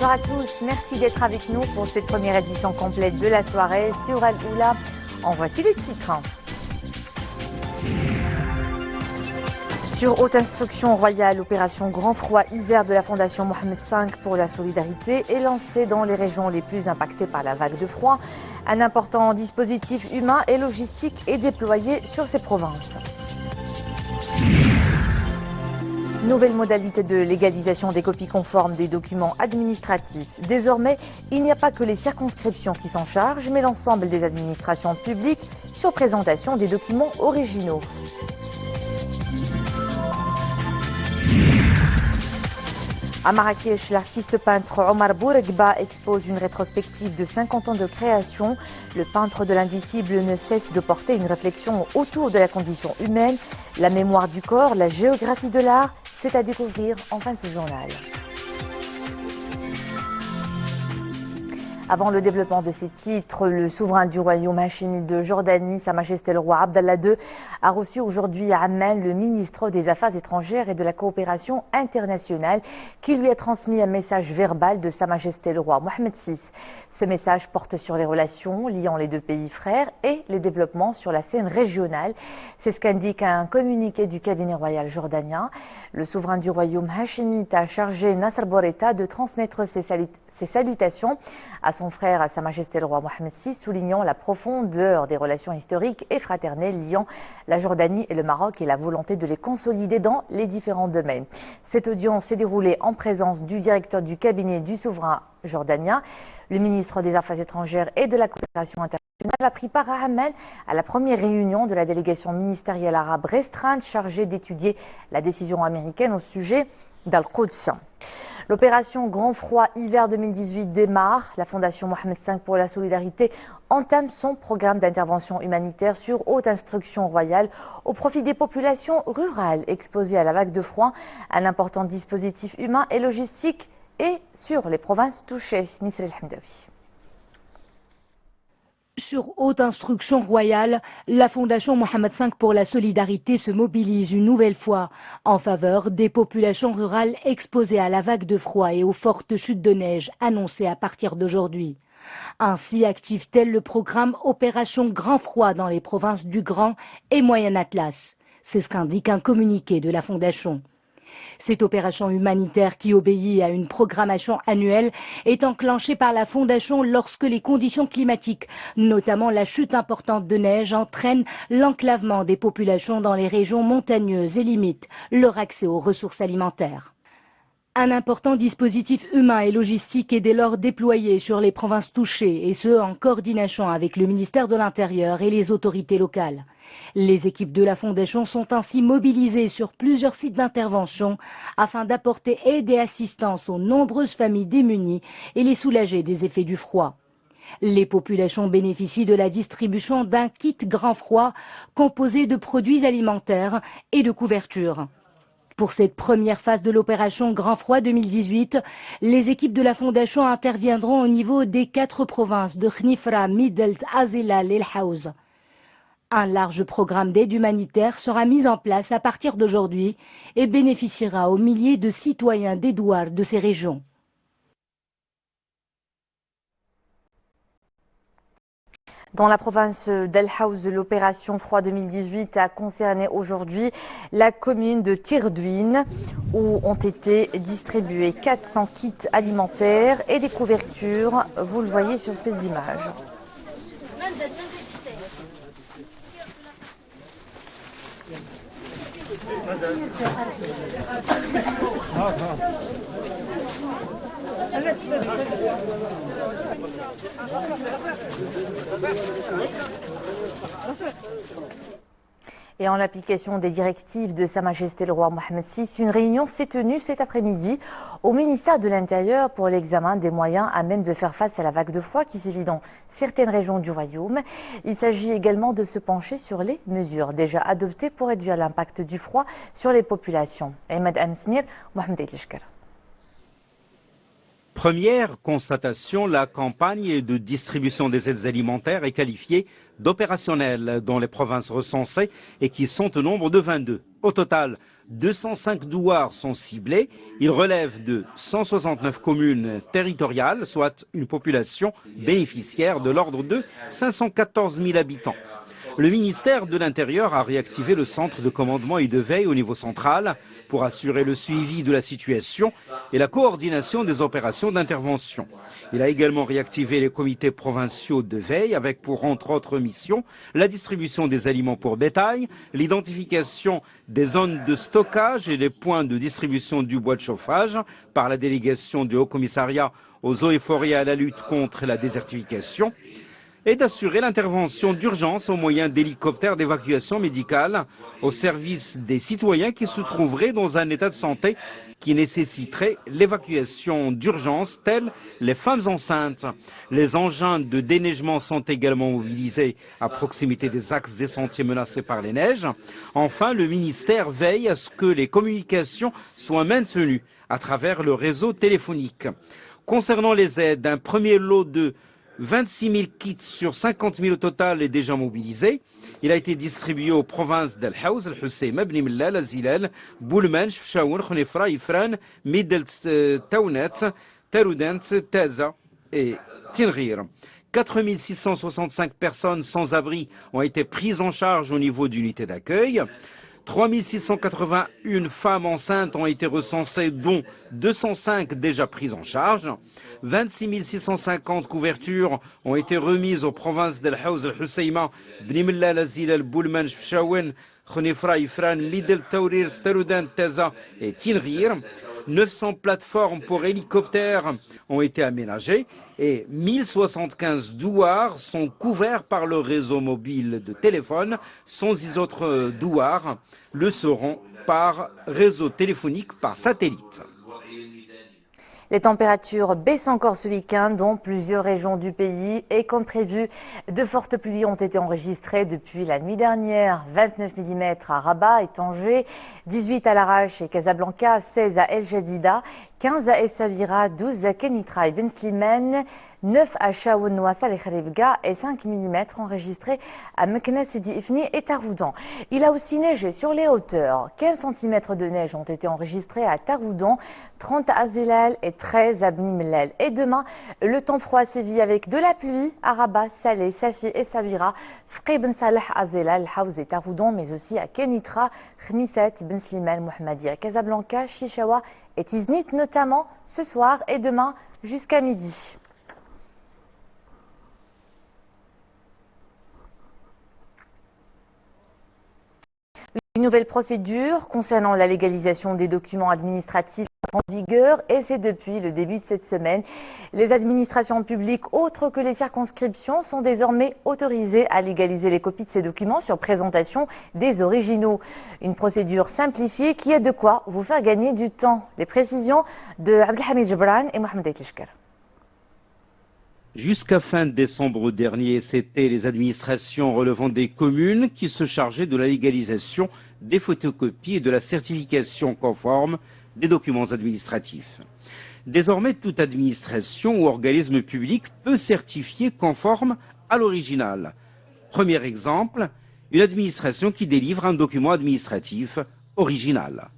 Bonsoir à tous, merci d'être avec nous pour cette première édition complète de la soirée sur Al-Oula. En voici les titres. Sur haute instruction royale, l'opération Grand Froid Hiver de la Fondation Mohamed V pour la solidarité est lancée dans les régions les plus impactées par la vague de froid. Un important dispositif humain et logistique est déployé sur ces provinces. Nouvelle modalité de légalisation des copies conformes des documents administratifs. Désormais, il n'y a pas que les circonscriptions qui s'en chargent, mais l'ensemble des administrations publiques sur présentation des documents originaux. À Marrakech, l'artiste peintre Omar Bourekba expose une rétrospective de 50 ans de création. Le peintre de l'indicible ne cesse de porter une réflexion autour de la condition humaine, la mémoire du corps, la géographie de l'art. C'est à découvrir en fin de ce journal. Avant le développement de ces titres, le souverain du royaume hachémite de Jordanie, Sa Majesté le roi Abdallah II, a reçu aujourd'hui à Amman le ministre des Affaires étrangères et de la coopération internationale qui lui a transmis un message verbal de Sa Majesté le roi Mohamed VI. Ce message porte sur les relations liant les deux pays frères et les développements sur la scène régionale. C'est ce qu'indique un communiqué du cabinet royal jordanien. Le souverain du royaume hachémite a chargé Nasser Bourita de transmettre ses salutations à son frère, à Sa Majesté le roi Mohamed VI, soulignant la profondeur des relations historiques et fraternelles liant la Jordanie et le Maroc et la volonté de les consolider dans les différents domaines. Cette audience s'est déroulée en présence du directeur du cabinet du souverain jordanien. Le ministre des Affaires étrangères et de la coopération internationale a pris part à Amman à la première réunion de la délégation ministérielle arabe restreinte chargée d'étudier la décision américaine au sujet d'Al-Quds. L'opération Grand Froid Hiver 2018 démarre. La Fondation Mohamed V pour la solidarité entame son programme d'intervention humanitaire sur haute instruction royale au profit des populations rurales exposées à la vague de froid. Un important dispositif humain et logistique est sur les provinces touchées. Nisri El-Hamdawi. Sur haute instruction royale, la Fondation Mohamed V pour la solidarité se mobilise une nouvelle fois en faveur des populations rurales exposées à la vague de froid et aux fortes chutes de neige annoncées à partir d'aujourd'hui. Ainsi active-t-elle le programme Opération Grand Froid dans les provinces du Grand et Moyen Atlas. C'est ce qu'indique un communiqué de la Fondation. Cette opération humanitaire qui obéit à une programmation annuelle est enclenchée par la Fondation lorsque les conditions climatiques, notamment la chute importante de neige, entraînent l'enclavement des populations dans les régions montagneuses et limitent leur accès aux ressources alimentaires. Un important dispositif humain et logistique est dès lors déployé sur les provinces touchées, et ce en coordination avec le ministère de l'Intérieur et les autorités locales. Les équipes de la Fondation sont ainsi mobilisées sur plusieurs sites d'intervention afin d'apporter aide et assistance aux nombreuses familles démunies et les soulager des effets du froid. Les populations bénéficient de la distribution d'un kit grand froid composé de produits alimentaires et de couvertures. Pour cette première phase de l'opération Grand Froid 2018, les équipes de la Fondation interviendront au niveau des 4 provinces de Khnifra, Midelt, Azilal et El Haouz. Un large programme d'aide humanitaire sera mis en place à partir d'aujourd'hui et bénéficiera aux milliers de citoyens d'Edouard de ces régions. Dans la province d'El Haouz, l'opération Froid 2018 a concerné aujourd'hui la commune de Tirdouine où ont été distribués 400 kits alimentaires et des couvertures. Vous le voyez sur ces images. Et en application des directives de Sa Majesté le roi Mohamed VI, une réunion s'est tenue cet après-midi au ministère de l'Intérieur pour l'examen des moyens à même de faire face à la vague de froid qui sévit dans certaines régions du royaume. Il s'agit également de se pencher sur les mesures déjà adoptées pour réduire l'impact du froid sur les populations. Ahmed Amsmir, Mohamed Elishkar. Première constatation, la campagne de distribution des aides alimentaires est qualifiée d'opérationnelle dans les provinces recensées et qui sont au nombre de 22. Au total, 205 douars sont ciblés. Ils relèvent de 169 communes territoriales, soit une population bénéficiaire de l'ordre de 514 000 habitants. Le ministère de l'Intérieur a réactivé le centre de commandement et de veille au niveau central pour assurer le suivi de la situation et la coordination des opérations d'intervention. Il a également réactivé les comités provinciaux de veille avec pour entre autres missions la distribution des aliments pour bétail, l'identification des zones de stockage et les points de distribution du bois de chauffage par la délégation du Haut-Commissariat aux eaux et forêts et à la lutte contre la désertification, et d'assurer l'intervention d'urgence au moyen d'hélicoptères d'évacuation médicale au service des citoyens qui se trouveraient dans un état de santé qui nécessiterait l'évacuation d'urgence, telles les femmes enceintes. Les engins de déneigement sont également mobilisés à proximité des axes des sentiers menacés par les neiges. Enfin, le ministère veille à ce que les communications soient maintenues à travers le réseau téléphonique. Concernant les aides, un premier lot de 26 000 kits sur 50 000 au total est déjà mobilisé. Il a été distribué aux provinces d'El Haouz, El Husseima, Bni Mellal, Azilal, Boulmanch, Fchaoun, Khnifra, Ifran, Midel Taounet, Taroudent, Taza et Tinrir. 4 665 personnes sans abri ont été prises en charge au niveau d'unités d'accueil. 3 681 femmes enceintes ont été recensées, dont 205 déjà prises en charge. 26 650 couvertures ont été remises aux provinces d'El Haouz, El Husseima, Bni Mellal, Azilal, Boulmanch, Fchaoun, Khnifra, Ifran, Midel Taourir, Taroudant, Taza et Tinrir. 900 plateformes pour hélicoptères ont été aménagées et 1075 douars sont couverts par le réseau mobile de téléphone. 110 autres douars le seront par réseau téléphonique par satellite. Les températures baissent encore ce week-end dans plusieurs régions du pays et comme prévu, de fortes pluies ont été enregistrées depuis la nuit dernière. 29 mm à Rabat et Tanger, 18 à Larache et Casablanca, 16 à El Jadida, 15 à Essaouira, 12 à Kenitra et Ben Slimane, 9 à Chaoun, Ouassal et Kharibga et 5 mm enregistrés à Meknes, Sidi Ifni et Taroudan. Il a aussi neigé sur les hauteurs. 15 cm de neige ont été enregistrés à Taroudan, 30 à Zilal et 13 à Bni Mellal. Et demain, le temps froid sévit avec de la pluie à Rabat, Salé, Safi et Sabira, Fqi Ben Salah à Zilal, Haouz et Taroudan, mais aussi à Kenitra, Khmisset, Ben Slimane, Mohammedia, Casablanca, Chichawa et Tiznit, notamment ce soir et demain jusqu'à midi. Une nouvelle procédure concernant la légalisation des documents administratifs en vigueur et c'est depuis le début de cette semaine. Les administrations publiques autres que les circonscriptions sont désormais autorisées à légaliser les copies de ces documents sur présentation des originaux. Une procédure simplifiée qui a de quoi vous faire gagner du temps. Les précisions de Abdelhamid Jebran et Mohamed Aitlishkar. Jusqu'à fin décembre dernier, c'était les administrations relevant des communes qui se chargeaient de la légalisation des photocopies et de la certification conforme des documents administratifs. Désormais, toute administration ou organisme public peut certifier conforme à l'original. Premier exemple, une administration qui délivre un document administratif original.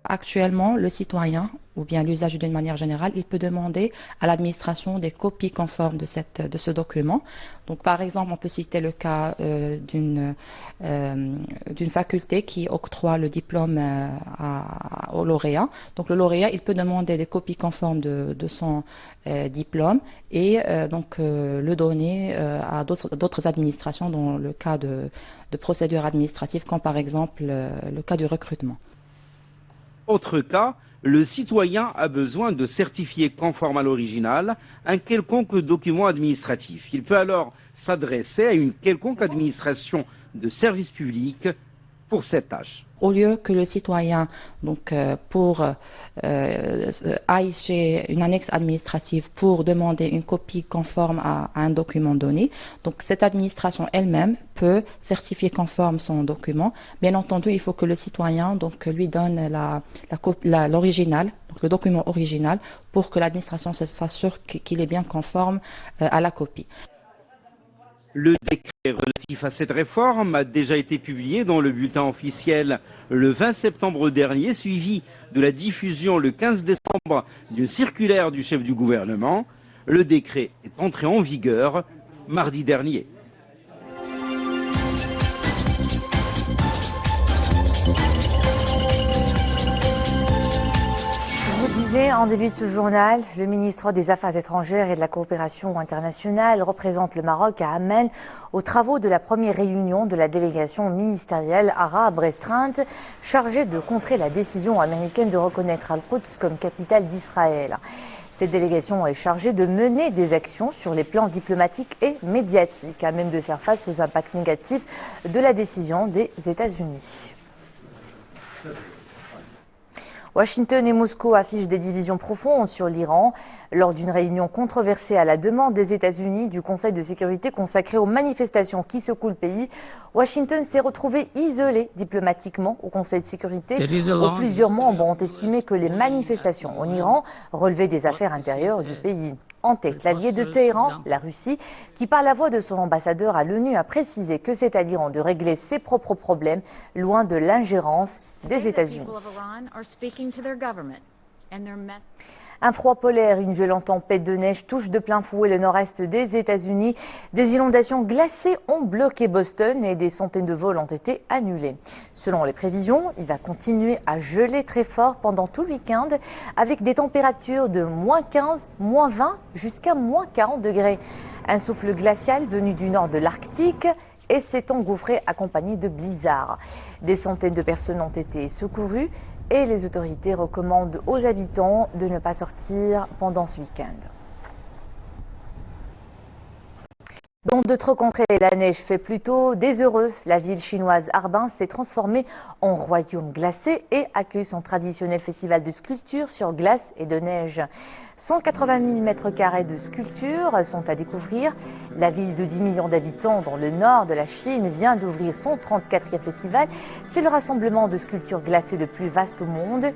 Actuellement, le citoyen, ou bien l'usager d'une manière générale, il peut demander à l'administration des copies conformes de ce document. Donc, par exemple, on peut citer le cas d'une faculté qui octroie le diplôme au lauréat. Donc, le lauréat, il peut demander des copies conformes de son diplôme et le donner à d'autres administrations dans le cas de procédures administratives, comme par exemple le cas du recrutement. Autre cas, le citoyen a besoin de certifier conforme à l'original un quelconque document administratif. Il peut alors s'adresser à une quelconque administration de service public pour cette tâche. Au lieu que le citoyen aille chez une annexe administrative pour demander une copie conforme à un document donné, donc cette administration elle-même peut certifier conforme son document. Bien entendu, il faut que le citoyen lui donne l'original, donc le document original, pour que l'administration s'assure qu'il est bien conforme à la copie. Le décret relatif à cette réforme a déjà été publié dans le bulletin officiel le 20 septembre dernier, suivi de la diffusion le 15 décembre d'une circulaire du chef du gouvernement. Le décret est entré en vigueur mardi dernier. En début de ce journal, le ministre des Affaires étrangères et de la coopération internationale représente le Maroc à Amman aux travaux de la première réunion de la délégation ministérielle arabe restreinte chargée de contrer la décision américaine de reconnaître Al-Quds comme capitale d'Israël. Cette délégation est chargée de mener des actions sur les plans diplomatiques et médiatiques, à même de faire face aux impacts négatifs de la décision des États-Unis. Washington et Moscou affichent des divisions profondes sur l'Iran. Lors d'une réunion controversée à la demande des États-Unis du Conseil de sécurité consacré aux manifestations qui secouent le pays, Washington s'est retrouvé isolé diplomatiquement au Conseil de sécurité, où plusieurs membres ont estimé que les manifestations en Iran relevaient des affaires intérieures du pays. En tête, l'allié de Téhéran, la Russie, qui par la voix de son ambassadeur à l'ONU a précisé que c'est à l'Iran de régler ses propres problèmes, loin de l'ingérence des États-Unis. Un froid polaire, une violente tempête de neige touche de plein fouet le nord-est des États-Unis. Des inondations glacées ont bloqué Boston et des centaines de vols ont été annulés. Selon les prévisions, il va continuer à geler très fort pendant tout le week-end avec des températures de -15, -20 jusqu'à -40 degrés. Un souffle glacial venu du nord de l'Arctique et s'est engouffré accompagné de blizzards. Des centaines de personnes ont été secourues et les autorités recommandent aux habitants de ne pas sortir pendant ce week-end. Dans d'autres contrées, la neige fait plutôt des heureux. La ville chinoise Harbin s'est transformée en royaume glacé et accueille son traditionnel festival de sculpture sur glace et de neige. 180 000 m² de sculptures sont à découvrir. La ville de 10 millions d'habitants dans le nord de la Chine vient d'ouvrir son 34e festival. C'est le rassemblement de sculptures glacées le plus vaste au monde.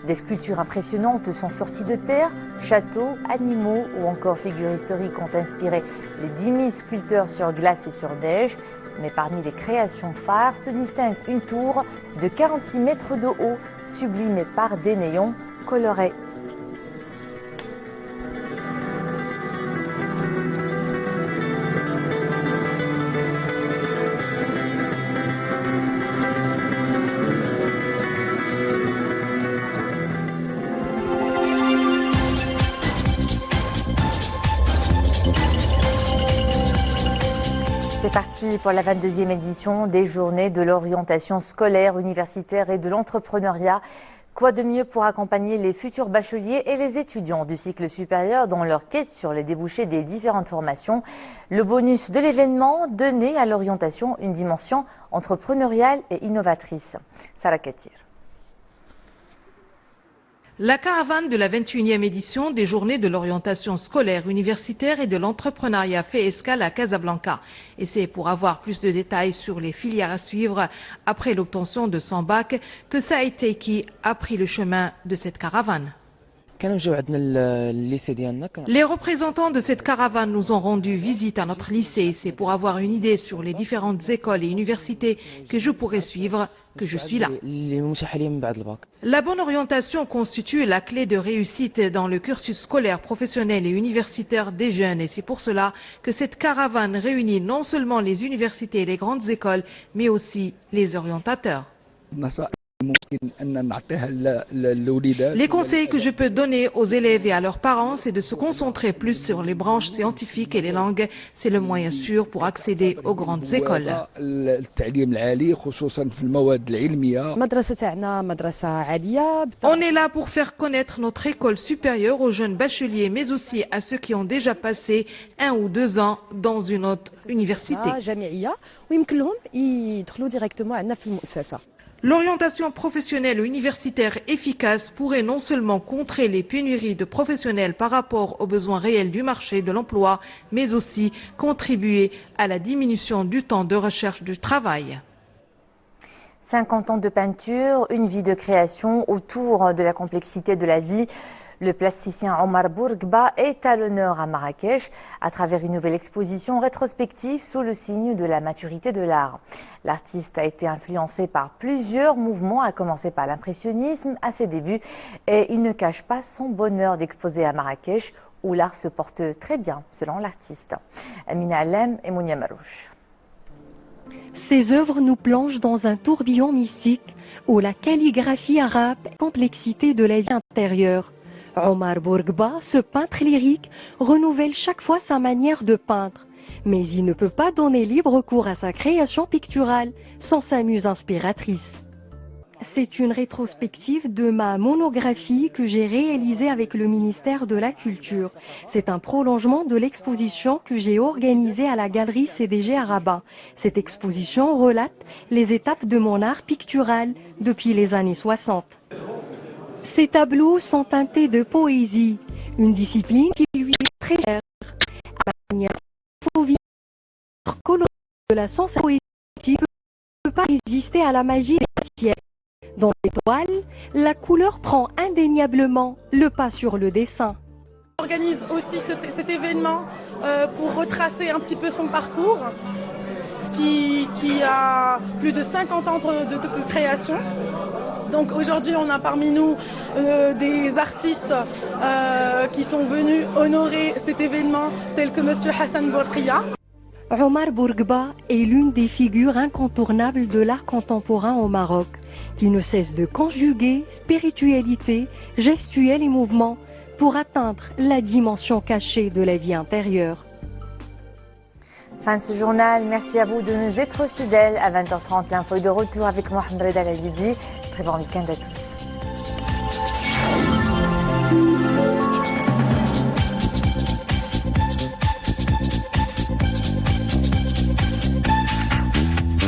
Des sculptures impressionnantes sont sorties de terre. Châteaux, animaux ou encore figures historiques ont inspiré les 10 000 sculpteurs sur glace et sur neige. Mais parmi les créations phares se distingue une tour de 46 mètres de haut, sublimée par des néons colorés. C'est parti pour la 22e édition des Journées de l'orientation scolaire, universitaire et de l'entrepreneuriat. Quoi de mieux pour accompagner les futurs bacheliers et les étudiants du cycle supérieur dans leur quête sur les débouchés des différentes formations. Le bonus de l'événement, donner à l'orientation une dimension entrepreneuriale et innovatrice. Sarah Katir. La caravane de la 21e édition des Journées de l'orientation scolaire, universitaire et de l'entrepreneuriat fait escale à Casablanca. Et c'est pour avoir plus de détails sur les filières à suivre après l'obtention de son bac que Saïd Teiki a pris le chemin de cette caravane. Les représentants de cette caravane nous ont rendu visite à notre lycée. C'est pour avoir une idée sur les différentes écoles et universités que je pourrais suivre que je suis là. La bonne orientation constitue la clé de réussite dans le cursus scolaire, professionnel et universitaire des jeunes. Et c'est pour cela que cette caravane réunit non seulement les universités et les grandes écoles, mais aussi les orientateurs. Les conseils que je peux donner aux élèves et à leurs parents, c'est de se concentrer plus sur les branches scientifiques et les langues. C'est le moyen sûr pour accéder aux grandes écoles. On est là pour faire connaître notre école supérieure aux jeunes bacheliers, mais aussi à ceux qui ont déjà passé 1 ou 2 ans dans une autre université. L'orientation professionnelle ou universitaire efficace pourrait non seulement contrer les pénuries de professionnels par rapport aux besoins réels du marché de l'emploi, mais aussi contribuer à la diminution du temps de recherche du travail. 50 ans de peinture, une vie de création autour de la complexité de la vie. Le plasticien Omar Bourgba est à l'honneur à Marrakech à travers une nouvelle exposition rétrospective sous le signe de la maturité de l'art. L'artiste a été influencé par plusieurs mouvements, à commencer par l'impressionnisme à ses débuts, et il ne cache pas son bonheur d'exposer à Marrakech où l'art se porte très bien selon l'artiste. Amina Alem et Mounia Marouche. Ces œuvres nous plongent dans un tourbillon mystique où la calligraphie arabe est la complexité de la vie intérieure. Omar Bourgba, ce peintre lyrique, renouvelle chaque fois sa manière de peindre. Mais il ne peut pas donner libre cours à sa création picturale sans sa muse inspiratrice. C'est une rétrospective de ma monographie que j'ai réalisée avec le ministère de la Culture. C'est un prolongement de l'exposition que j'ai organisée à la galerie CDG à Rabat. Cette exposition relate les étapes de mon art pictural depuis les années 60. Ces tableaux sont teintés de poésie, une discipline qui lui est très chère. À la manière colorée de la sensation poétique ne peut pas résister à la magie des matières. Dans les toiles, la couleur prend indéniablement le pas sur le dessin. On organise aussi cet événement pour retracer un petit peu son parcours, qui a plus de 50 ans de création. Donc aujourd'hui, on a parmi nous des artistes qui sont venus honorer cet événement, tels que M. Hassan Bourqiya. Omar Bourgba est l'une des figures incontournables de l'art contemporain au Maroc, qui ne cesse de conjuguer spiritualité, gestuelle et mouvement pour atteindre la dimension cachée de la vie intérieure. Fin de ce journal, merci à vous de nous être fidèles. À 20h30, l'info de retour avec Mohamed Reda Lalidi. Très bon week-end à tous.